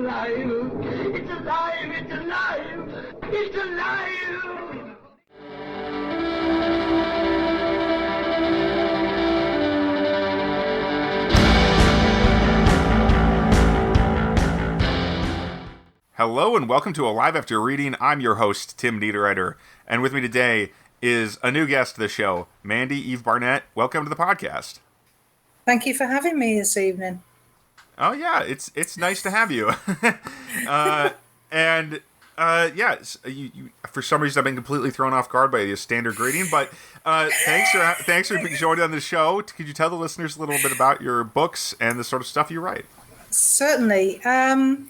alive! It's alive! It's alive! It's alive! Hello and welcome to Alive After Reading. I'm your host, Tim Niederreiter, and with me today is a new guest to the show, Mandy Eve-Barnett. Welcome to the podcast. Thank you for having me this evening. Oh yeah, it's nice to have you. You, for some reason I've been completely thrown off guard by the standard greeting, but thanks for joining on the show. Could you tell the listeners a little bit about your books and the sort of stuff you write? Certainly. I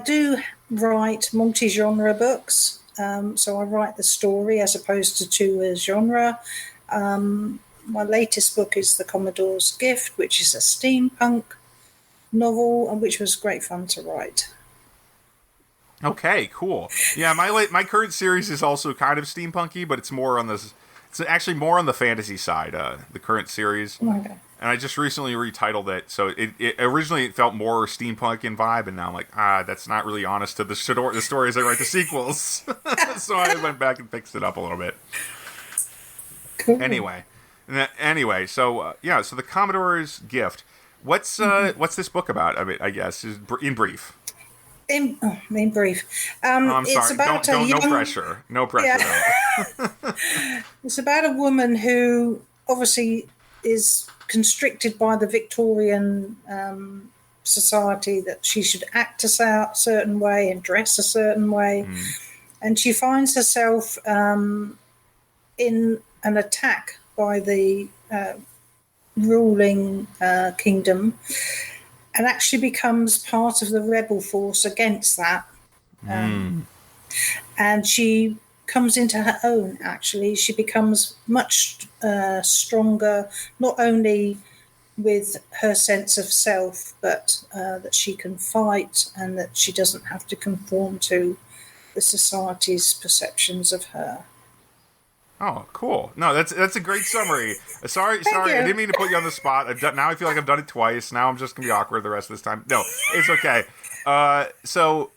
do write multi-genre books, so I write the story as opposed to a genre. My latest book is The Commodore's Gift, which is a steampunk novel, and which was great fun to write. Okay, cool. Yeah, my current series is also kind of steampunky, but it's more on this. It's actually more on the fantasy side. The current series. Okay. And I just recently retitled it, so it originally felt more steampunk in vibe, and now I'm like, that's not really honest to the story as I write the sequels. So I went back and fixed it up a little bit. Cool. Anyway, so The Commodore's Gift. What's this book about? I mean, I guess in brief. In brief, I'm it's sorry. about No pressure. No pressure. Yeah. It's about a woman who obviously is constricted by the Victorian society that she should act a certain way and dress a certain way. And she finds herself in an attack by the ruling kingdom, and actually becomes part of the rebel force against that. And she comes into her own, actually. She becomes much stronger, not only with her sense of self, but that she can fight and that she doesn't have to conform to the society's perceptions of her. Oh, cool. No, that's a great summary. Sorry, I didn't mean to put you on the spot. Now I feel like I've done it twice. Now I'm just going to be awkward the rest of this time. No, it's okay. So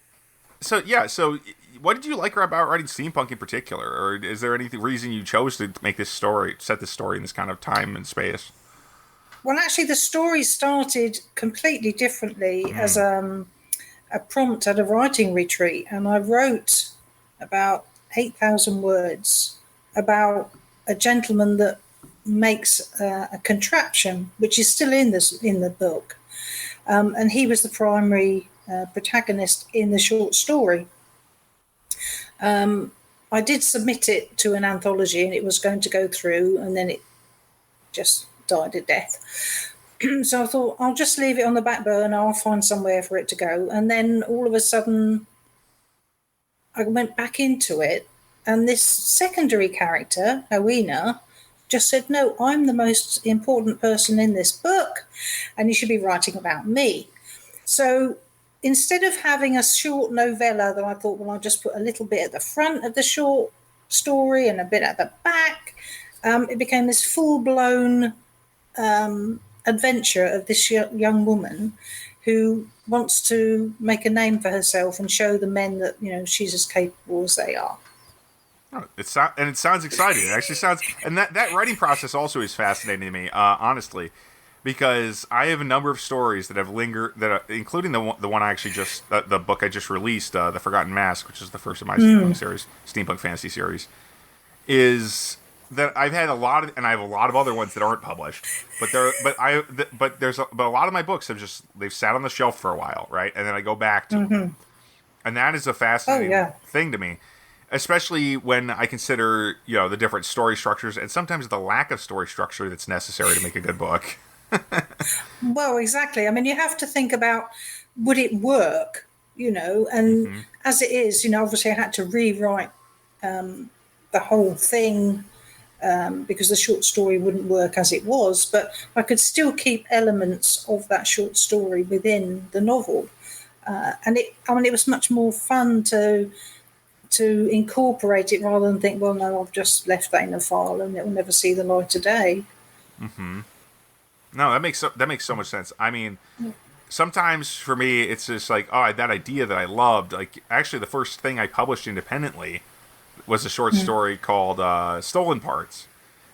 what did you like about writing steampunk in particular? Or is there any reason you chose to make this story, set this story in this kind of time and space? Well, actually, the story started completely differently as a prompt at a writing retreat. And I wrote about 8,000 words about a gentleman that makes a contraption, which is still in the book. And he was the primary protagonist in the short story. I did submit it to an anthology, and it was going to go through, and then it just died a death. So I thought, I'll just leave it on the back burner. I'll find somewhere for it to go. And then all of a sudden, I went back into it, and this secondary character, Rowena, just said, no, I'm the most important person in this book, and you should be writing about me. So instead of having a short novella that I thought, well, I'll just put a little bit at the front of the short story and a bit at the back, it became this full-blown adventure of this young woman who wants to make a name for herself and show the men that, she's as capable as they are. Oh, it sounds exciting. It actually sounds, and that writing process also is fascinating to me, honestly, because I have a number of stories that have lingered, including the one I actually the book I just released, The Forgotten Mask, which is the first of my steampunk fantasy series, is that I've had a lot of, and I have a lot of other ones that aren't published, but a lot of my books they've sat on the shelf for a while, right, and then I go back to them, and that is a fascinating thing to me. Especially when I consider, the different story structures and sometimes the lack of story structure that's necessary to make a good book. Well, exactly. I mean, you have to think about, would it work, and as it is, obviously I had to rewrite the whole thing because the short story wouldn't work as it was, but I could still keep elements of that short story within the novel. And it was much more fun to incorporate it rather than think, well, no, I've just left that in a file and it will never see the light of day. Mm-hmm. No, that makes so much sense. I mean, sometimes for me, it's just like, oh, that idea that I loved. Like, actually, the first thing I published independently was a short story called Stolen Parts.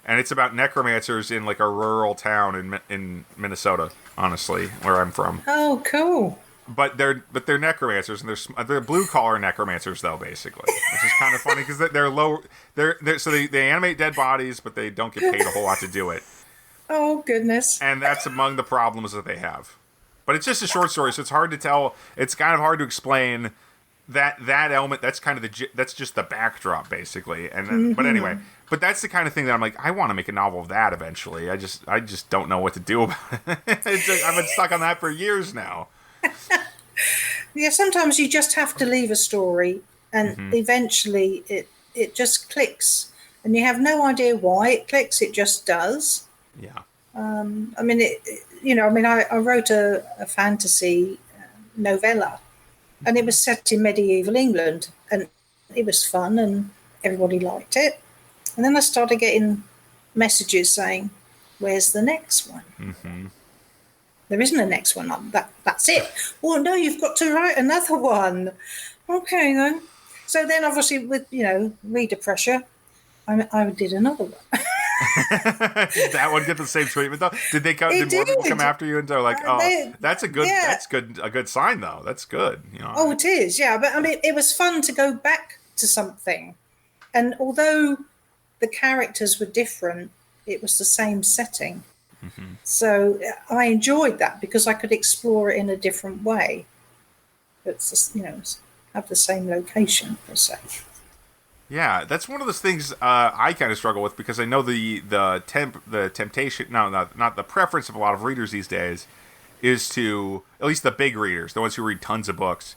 And it's about necromancers in, like, a rural town in Minnesota, honestly, where I'm from. Oh, cool. But they're necromancers, and they're blue collar necromancers though, basically, which is kind of funny because they're low. So they animate dead bodies, but they don't get paid a whole lot to do it. Oh goodness! And that's among the problems that they have. But it's just a short story, so it's hard to tell. It's kind of hard to explain that element. That's kind of that's just the backdrop, basically. And but anyway, but that's the kind of thing that I'm like, I want to make a novel of that eventually. I just don't know what to do about it. I've been stuck on that for years now. Yeah, sometimes you just have to leave a story, and eventually it just clicks, and you have no idea why it clicks. It just does. Yeah. I mean, I wrote a fantasy novella, and it was set in medieval England, and it was fun, and everybody liked it. And then I started getting messages saying, "Where's the next one?" Mm-hmm. There isn't a next one. That's it. Oh, no, you've got to write another one. Okay, then. So then, obviously, with, reader pressure, I did another one. Did that one get the same treatment, though? Did more people come after you and they're like, that's a good sign, though. That's good. Oh, it is, yeah. But, I mean, it was fun to go back to something. And although the characters were different, it was the same setting. Mm-hmm. So I enjoyed that because I could explore it in a different way. It's just, have the same location per se. Yeah, that's one of those things I kind of struggle with because I know the temptation, not the preference of a lot of readers these days is to, at least the big readers, the ones who read tons of books,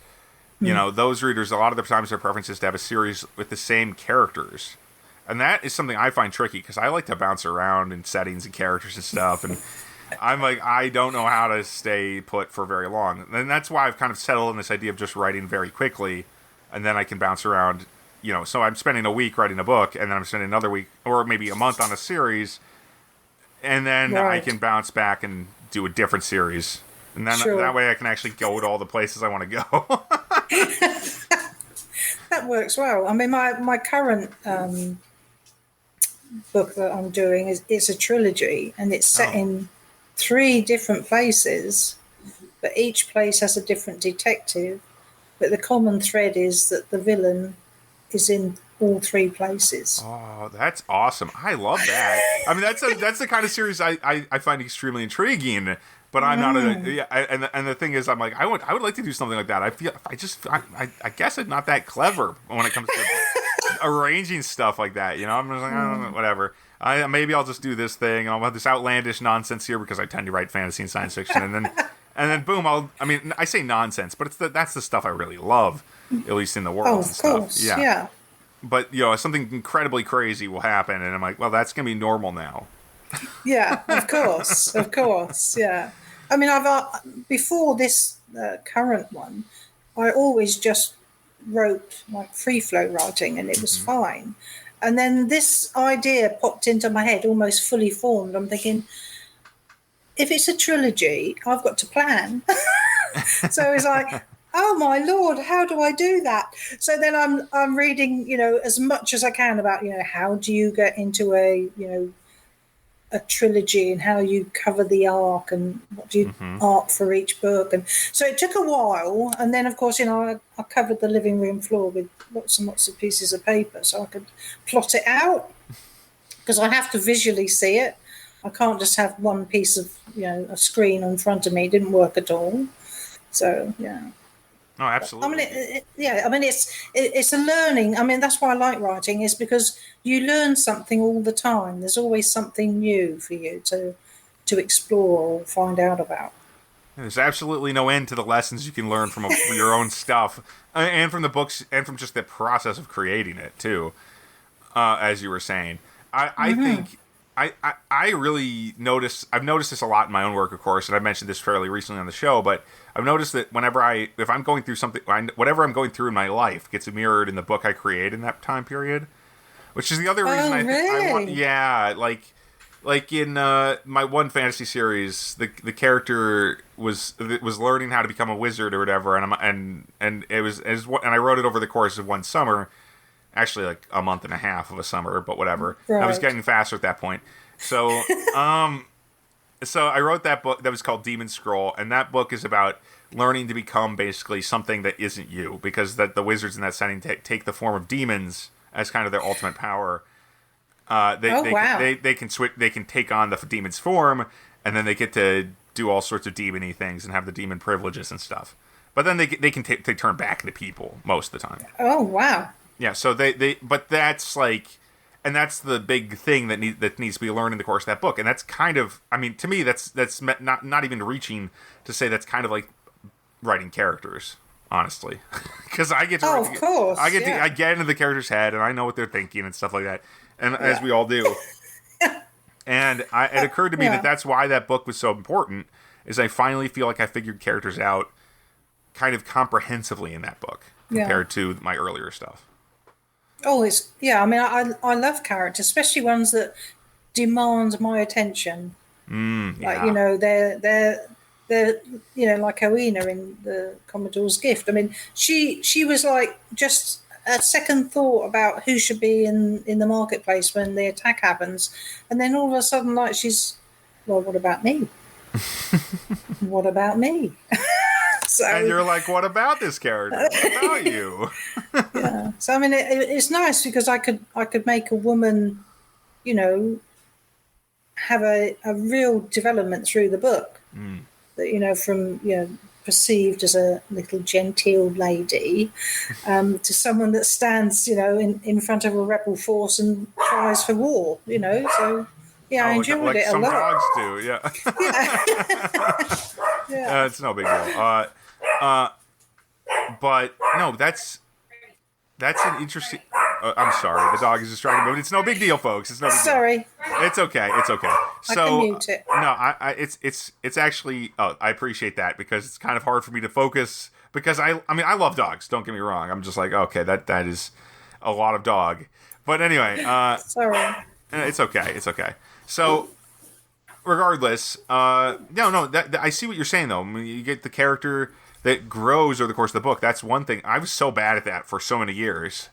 those readers, a lot of the times their preference is to have a series with the same characters. And that is something I find tricky because I like to bounce around in settings and characters and stuff. And I'm like, I don't know how to stay put for very long. And that's why I've kind of settled on this idea of just writing very quickly. And then I can bounce around, So I'm spending a week writing a book. And then I'm spending another week or maybe a month on a series. And then I can bounce back and do a different series. And then that way I can actually go to all the places I want to go. That works well. I mean, my current... book that I'm doing it's a trilogy, and it's set in 3 different places, but each place has a different detective, but the common thread is that the villain is in all 3 places. Oh, that's awesome. I love that. I mean, that's the kind of series I find extremely intriguing, but I'm not and the thing is, I'm like, I would like to do something like that. I guess I'm not that clever when it comes to arranging stuff like that, I'm just like, I don't know, whatever. Maybe I'll just do this thing, and I'll have this outlandish nonsense here because I tend to write fantasy and science fiction, and then boom, I say nonsense, but that's the stuff I really love, at least in the world. Oh, and of stuff. course, yeah. But something incredibly crazy will happen, and I'm like, well, that's gonna be normal now. Yeah, of course, yeah. I mean, I've before this current one, I always just wrote like free flow writing, and it was fine. And then this idea popped into my head, almost fully formed. I'm thinking, if it's a trilogy, I've got to plan. So it's like, oh my Lord, how do I do that? So then I'm reading, as much as I can about, how do you get into a trilogy and how you cover the arc and what do you arc for each book. And so it took a while. And then, of course, I covered the living room floor with lots and lots of pieces of paper so I could plot it out because I have to visually see it. I can't just have one piece of, a screen in front of me. It didn't work at all. So, yeah. Oh, absolutely. I mean, it's a learning. I mean, that's why I like writing, is because you learn something all the time. There's always something new for you to explore or find out about. There's absolutely no end to the lessons you can learn from your own stuff, and from the books, and from just the process of creating it too. As you were saying, I think I really notice. I've noticed this a lot in my own work, of course, and I mentioned this fairly recently on the show, but I've noticed that if I'm going through something, whatever I'm going through in my life gets mirrored in the book I create in that time period, which is the other reason I think I want. Yeah, like like in my one fantasy series, the character was learning how to become a wizard or whatever, and I wrote it over the course of one summer, actually like a month and a half of a summer, but whatever. Right. I was getting faster at that point, so so I wrote that book that was called Demon Scroll, and that book is about learning to become basically something that isn't you, because the wizards in that setting take the form of demons as kind of their ultimate power. They can switch. They can take on the demon's form, and then they get to do all sorts of demony things and have the demon privileges and stuff. But then they turn back into people most of the time. Oh wow! Yeah, so but that's like, and that's the big thing that needs to be learned in the course of that book, and that's kind of, I mean, to me, that's not even reaching to say that's kind of like writing characters, honestly, because I get to of course, I get into the character's head and I know what they're thinking and stuff like that. And as we all do. And it occurred to me that that's why that book was so important, is I finally feel like I figured characters out kind of comprehensively in that book compared to my earlier stuff. Oh, I mean, I love characters, especially ones that demand my attention. Like, you know, they're you know, like Oena in the Commodore's Gift. I mean, she was like just a second thought about who should be in the marketplace when the attack happens, and then all of a sudden, like, she's, well, what about me? What about me? So, and you're like, what about this character? What about you? Yeah. So I mean, it's nice because I could make a woman, you know, have a real development through the book. That, you know, from, you know, perceived as a little genteel lady to someone that stands, you know, in front of a rebel force and cries for war, you know. So I enjoyed it a lot. Like some dogs do, yeah. It's no big deal. But no, that's an interesting. I'm sorry, the dog is distracting me, but it's no big deal, folks. It's no big deal. Sorry. It's okay. It's okay. So I can mute it. No, it's actually. Oh, I appreciate that, because it's kind of hard for me to focus, because I mean, I love dogs. Don't get me wrong. I'm just like, okay, that is a lot of dog. But anyway, sorry. It's okay. It's okay. So, regardless, that I see what you're saying though. I mean, you get the character that grows over the course of the book. That's one thing. I was so bad at that for so many years.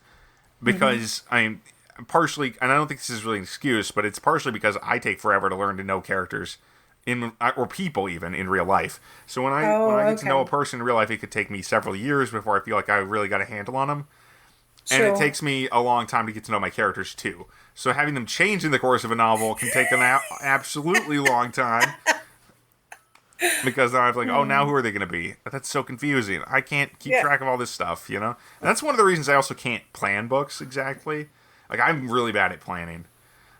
Because, I mean, partially, and I don't think this is really an excuse, but it's partially because I take forever to learn to know characters, or people even, in real life. So when I get to know a person in real life, it could take me several years before I feel like I really got a handle on them. Sure. And it takes me a long time to get to know my characters, too. So having them change in the course of a novel can take an absolutely long time. Because I was like, oh, now who are they going to be? That's so confusing. I can't keep track of all this stuff, you know? And that's one of the reasons I also can't plan books exactly. Like, I'm really bad at planning.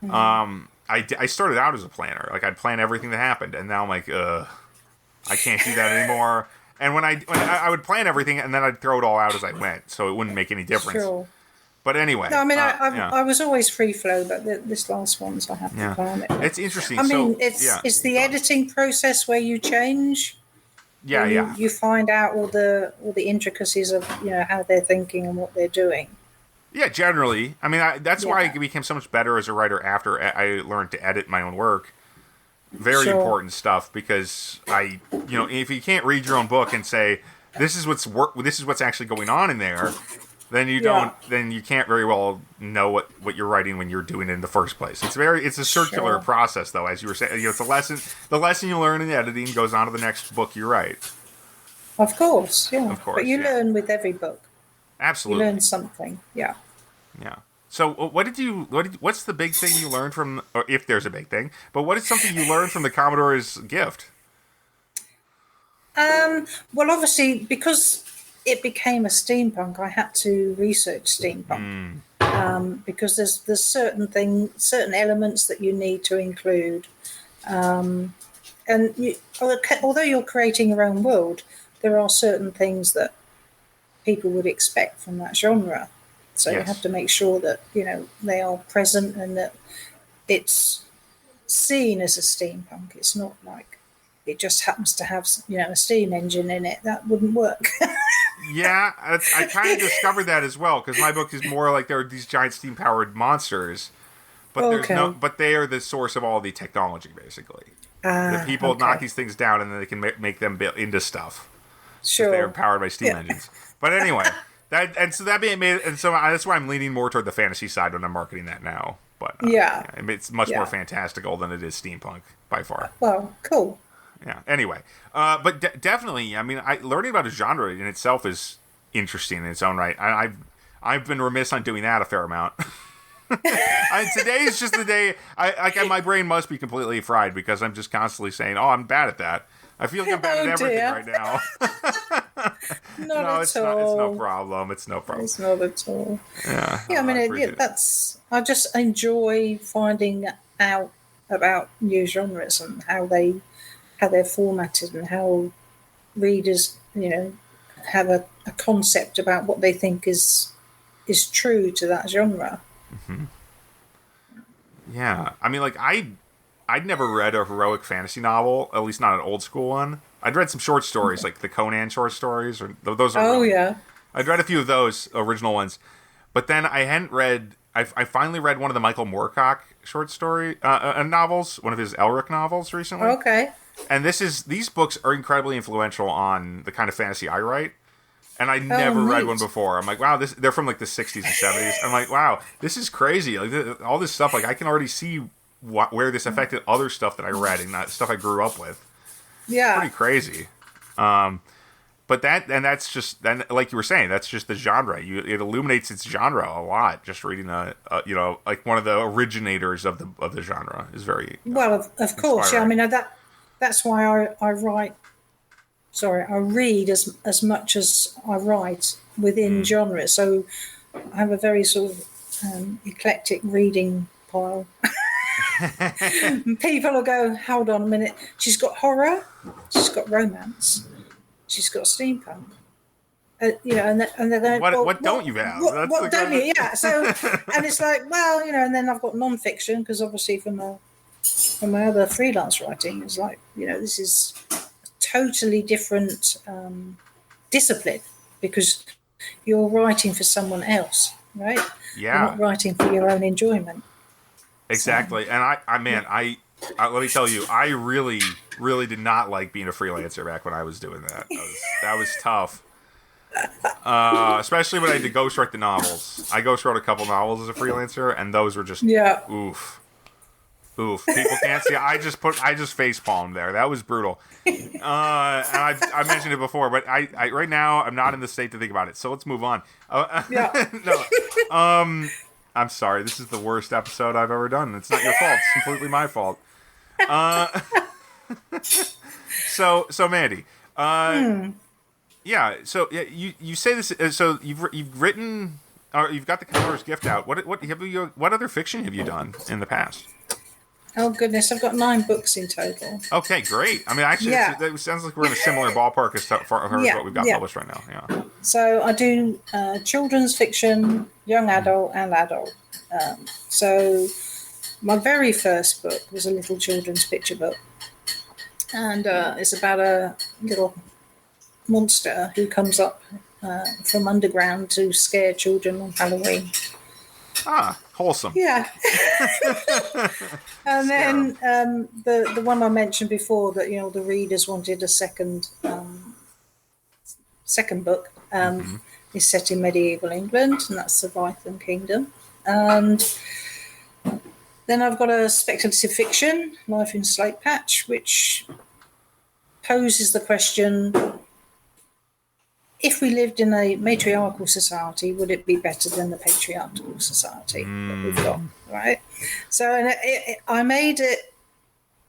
I started out as a planner. Like, I'd plan everything that happened, and now I'm like, I can't do that anymore. And when I would plan everything, and then I'd throw it all out as I went, so it wouldn't make any difference. Sure. But anyway. No, I mean, I was always free flow, but this last one's I have to plan it. It's interesting. I mean, it's the editing process where you change. You find out all the intricacies of, you know, how they're thinking and what they're doing. Yeah, generally. I mean, that's why I became so much better as a writer after I learned to edit my own work. Very important stuff, because you know, if you can't read your own book and say this is what's actually going on in there, then you don't. Then you can't very well know what you're writing when you're doing it in the first place. It's a circular process, though, as you were saying. You know, it's a lesson. The lesson you learn in editing goes on to the next book you write. Of course, yeah. Of course, but you learn with every book. Absolutely, you learn something. Yeah. Yeah. So, what's the big thing you learned from, or if there's a big thing? But what is something you learned from the Commodore's Gift? Well, obviously, because it became a steampunk, I had to research steampunk because there's certain elements that you need to include, and although you're creating your own world, there are certain things that people would expect from that genre. So you have to make sure that, you know, they are present and that it's seen as a steampunk. It's not like it just happens to have, you know, a steam engine in it. That wouldn't work. Yeah, I kind of discovered that as well, because my book is more like there are these giant steam-powered monsters. but there's no. But they are the source of all the technology, basically. The people knock these things down, and then they can make them build into stuff. Sure. They are powered by steam engines. But anyway, that's why I'm leaning more toward the fantasy side when I'm marketing that now. But it's much more fantastical than it is steampunk by far. Well, cool. Yeah. Anyway, but definitely, I mean, learning about a genre in itself is interesting in its own right. I've been remiss on doing that a fair amount. Today is just the day. My brain must be completely fried because I'm just constantly saying, "Oh, I'm bad at that." I feel like I'm bad at everything right now. No, it's no problem. It's no problem. It's not at all. Yeah. I mean, I just enjoy finding out about new genres and how they're formatted and how readers, have a concept about what they think is true to that genre. Mm-hmm. Yeah, I mean, I'd never read a heroic fantasy novel, at least not an old school one. I'd read some short stories, like the Conan short stories, or those are. Yeah. I'd read a few of those original ones, but then I hadn't read. I finally read one of the Michael Moorcock short story novels, one of his Elric novels recently. Okay. And these books are incredibly influential on the kind of fantasy I write. And I never read one before. I'm like, wow, they're from like the 60s and 70s. I'm like, wow, this is crazy. Like all this stuff, like I can already see where this affected other stuff that I read and that stuff I grew up with. Yeah. It's pretty crazy. But that's just, then like you were saying, that's just the genre. It illuminates its genre a lot. Just reading like one of the originators of the genre is very well, of course. inspiring. Yeah, I mean that's why I write. Sorry, I read as much as I write within genres. So I have a very sort of eclectic reading pile. People will go, hold on a minute. She's got horror, she's got romance, she's got steampunk. And they're going, what don't you have? What don't you? Yeah. So, and it's like, well, and then I've got non-fiction because obviously from my other freelance writing, it's like, this is totally different discipline because you're writing for someone else, right? Yeah. You're not writing for your own enjoyment. Exactly. So. And I let me tell you, I really, really did not like being a freelancer back when I was doing that. That was tough. Especially when I had to ghostwrite the novels. I ghostwrote a couple novels as a freelancer, and those were just oof. People can't see. I just face palmed there. That was brutal. And I mentioned it before, but I right now I'm not in the state to think about it. So let's move on. No. I'm sorry. This is the worst episode I've ever done. It's not your fault. It's completely my fault. So Mandy. Yeah. So you say this. So you've written. You've got the Commodore's Gift out. What other fiction have you done in the past? Oh, goodness. I've got 9 books in total. Okay, great. I mean, actually, it sounds like we're in a similar ballpark as far as what we've got published right now. Yeah. So I do children's fiction, young adult, and adult. So my very first book was a little children's picture book. And it's about a little monster who comes up from underground to scare children on Halloween. Ah, wholesome. Yeah. And then the one I mentioned before that the readers wanted a second book is set in medieval England, and that's the Vytham Kingdom. And then I've got a speculative fiction, Life in Slate Patch, which poses the question: if we lived in a matriarchal society, would it be better than the patriarchal society that we've got, right? So I made it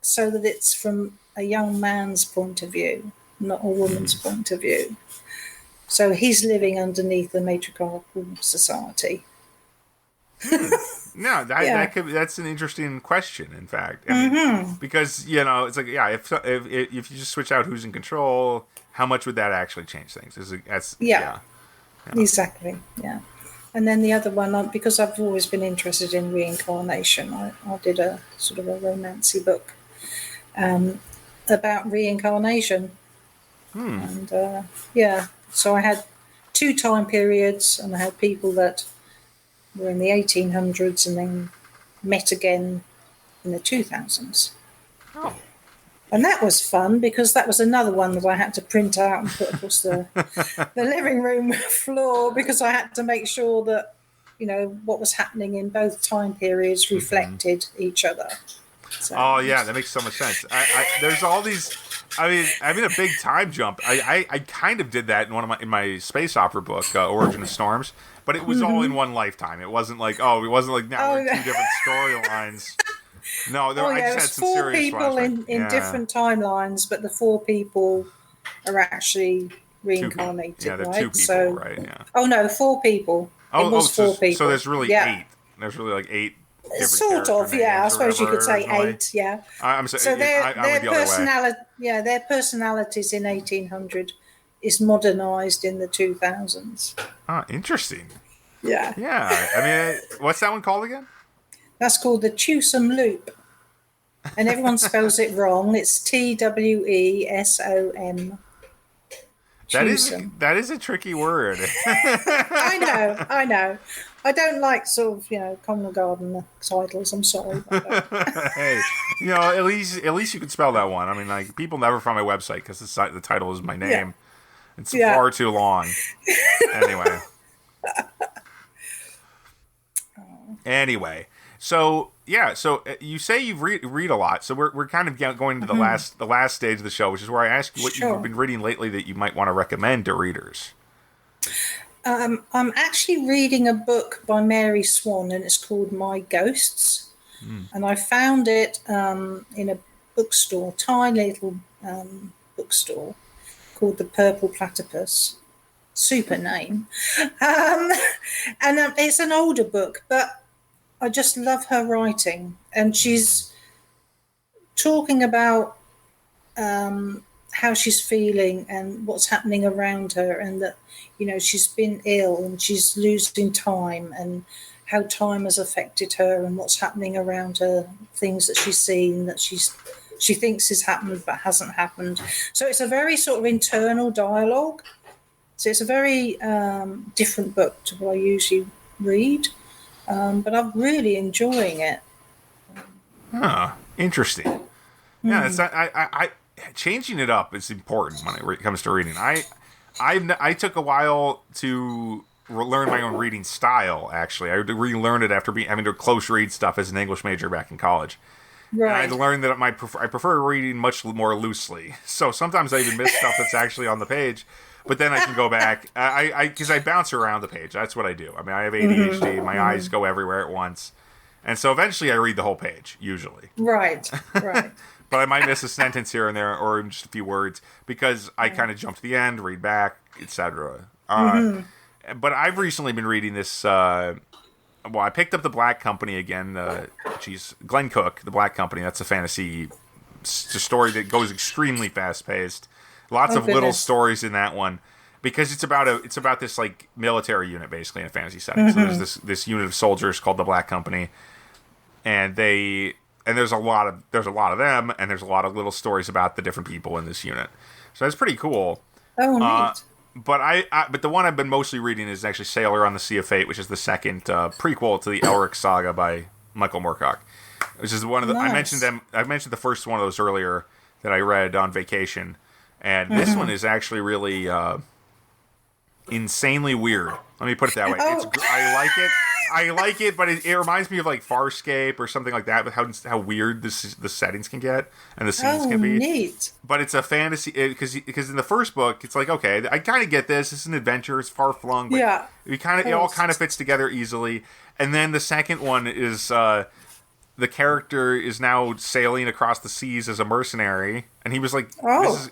so that it's from a young man's point of view, not a woman's point of view. So he's living underneath the matriarchal society. No, that's an interesting question. In fact, I mean, because it's like if you just switch out who's in control, how much would that actually change things? Exactly. Yeah, and then the other one, because I've always been interested in reincarnation, I did a sort of a romancy book about reincarnation, and so I had 2 time periods, and I had people that were in the 1800s and then met again in the 2000s. Oh. And that was fun because that was another one that I had to print out and put across the living room floor because I had to make sure that, what was happening in both time periods reflected each other. So, oh, yeah, that makes so much sense. There's all these... I mean, having a big time jump. I kind of did that in my space opera book, Origin of Storms, but it was all in one lifetime. It wasn't like, now we're in two different storylines. No, I just had some serious flashbacks. 4 people in different timelines, but the 4 people are actually reincarnated, they're right? 2 people, right? Yeah. Oh no, 4 people. It was 4 people. So there's really 8. There's really like 8. Sort of, yeah. I suppose you could say originally. 8, yeah. I'm saying, so their personality, their personalities in 1800 is modernised in the 2000s. Ah, interesting. Yeah. Yeah. I mean, what's that one called again? That's called the Twosome Loop. And everyone spells it wrong. It's TWESOM. That is a tricky word. I know. I don't like sort of, Common Garden titles. I'm sorry. Hey, at least you can spell that one. I mean, like, people never find my website because the title is my name. Yeah. It's far too long. Anyway. So you say you read a lot. So we're kind of going to the last stage of the show, which is where I ask you what you've been reading lately that you might want to recommend to readers. I'm actually reading a book by Mary Swan, and it's called My Ghosts. And I found it in a bookstore, tiny little bookstore called the Purple Platypus. Super name. And it's an older book, but I just love her writing. And she's talking about how she's feeling and what's happening around her, and that, she's been ill and she's losing time, and how time has affected her and what's happening around her, things that she's seen that she thinks has happened but hasn't happened. So it's a very sort of internal dialogue. So it's a very different book to what I usually read, but I'm really enjoying it. Interesting. Yeah, it's I changing it up is important when it comes to reading. I took a while to learn my own reading style. Actually, I relearned it after having to close read stuff as an English major back in college. Right. And I learned that I prefer reading much more loosely. So sometimes I even miss stuff that's actually on the page, but then I can go back. Because I bounce around the page. That's what I do. I mean, I have ADHD. My eyes go everywhere at once, and so eventually I read the whole page. Usually. Right. But I might miss a sentence here and there, or just a few words, because I kind of jump to the end, read back, etc. But I've recently been reading this. I picked up The Black Company again. Glenn Cook, The Black Company. That's a fantasy story that goes extremely fast paced. Lots of little stories in that one, because it's about this like military unit basically in a fantasy setting. So there's this unit of soldiers called the Black Company, and there's a lot of them, and there's a lot of little stories about the different people in this unit. So it's pretty cool. Oh, neat. But the one I've been mostly reading is actually Sailor on the Sea of Fate, which is the second prequel to the Elric saga by Michael Moorcock, which is one of the. Nice. I mentioned the first one of those earlier that I read on vacation, and this one is actually really insanely weird. Let me put it that way. I like it, but it reminds me of like Farscape or something like that, with how weird the settings can get and the scenes can be. Neat. But it's a fantasy, because in the first book it's like, okay, I kind of get this. It's an adventure. It's far flung, but it all kind of fits together easily. And then the second one is the character is now sailing across the seas as a mercenary, and he was like,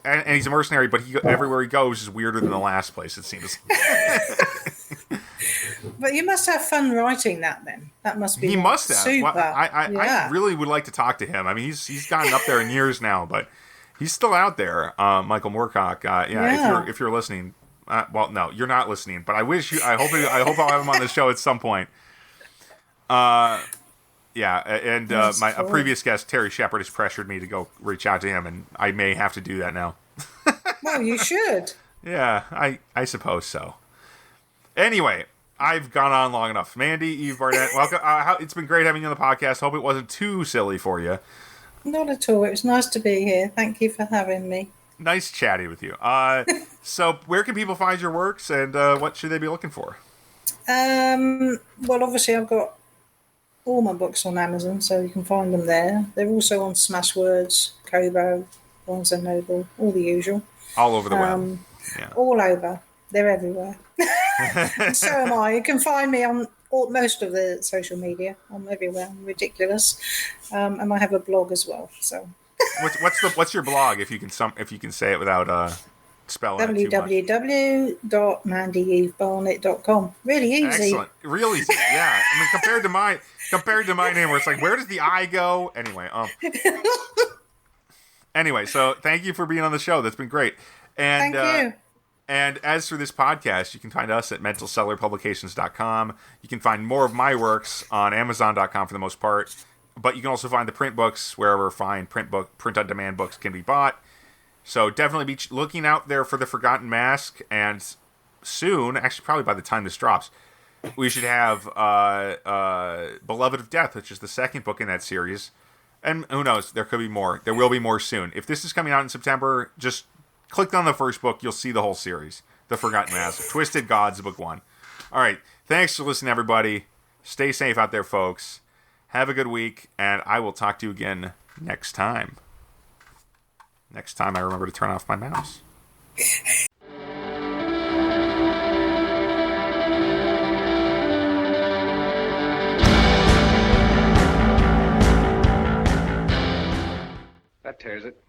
and he's a mercenary, but everywhere he goes is weirder than the last place, it seems. But you must have fun writing that then. That must be super. Well, I really would like to talk to him. I mean, he's gotten up there in years now, but he's still out there. Michael Moorcock. If you're listening, well, no, you're not listening, but I wish you. I hope I'll have him on the show at some point. A previous guest, Terry Shepard, has pressured me to go reach out to him, and I may have to do that now. Well, you should. Yeah, I suppose so. Anyway, I've gone on long enough. Mandy Eve-Barnett, welcome. It's been great having you on the podcast. Hope it wasn't too silly for you. Not at all. It was nice to be here. Thank you for having me. Nice chatting with you. So where can people find your works, and what should they be looking for? Well, obviously, I've got all my books on Amazon, so you can find them there. They're also on Smashwords, Kobo, Barnes and Noble, all the usual. All over the web. Yeah. All over. They're everywhere. And so am I. You can find me on most of the social media. I'm everywhere. I'm ridiculous. And I have a blog as well. So what's your blog, if you can say it without spelling it too much? www.mandyeve-barnett.com. Really easy. Excellent. Real easy. Yeah. I mean, compared to my name, where it's like, where does the I go? Anyway, so thank you for being on the show. That's been great. And thank you. And as for this podcast, you can find us at mentalcellarpublications.com. You can find more of my works on Amazon.com for the most part. But you can also find the print books wherever fine print-on-demand books can be bought. So definitely be looking out there for The Forgotten Mask. And soon, actually probably by the time this drops, we should have Beloved of Death, which is the second book in that series. And who knows, there could be more. There will be more soon. If this is coming out in September, just click on the first book. You'll see the whole series. The Forgotten Mask. Twisted Gods, book 1. All right. Thanks for listening, everybody. Stay safe out there, folks. Have a good week, and I will talk to you again next time. Next time I remember to turn off my mouse. That tears it.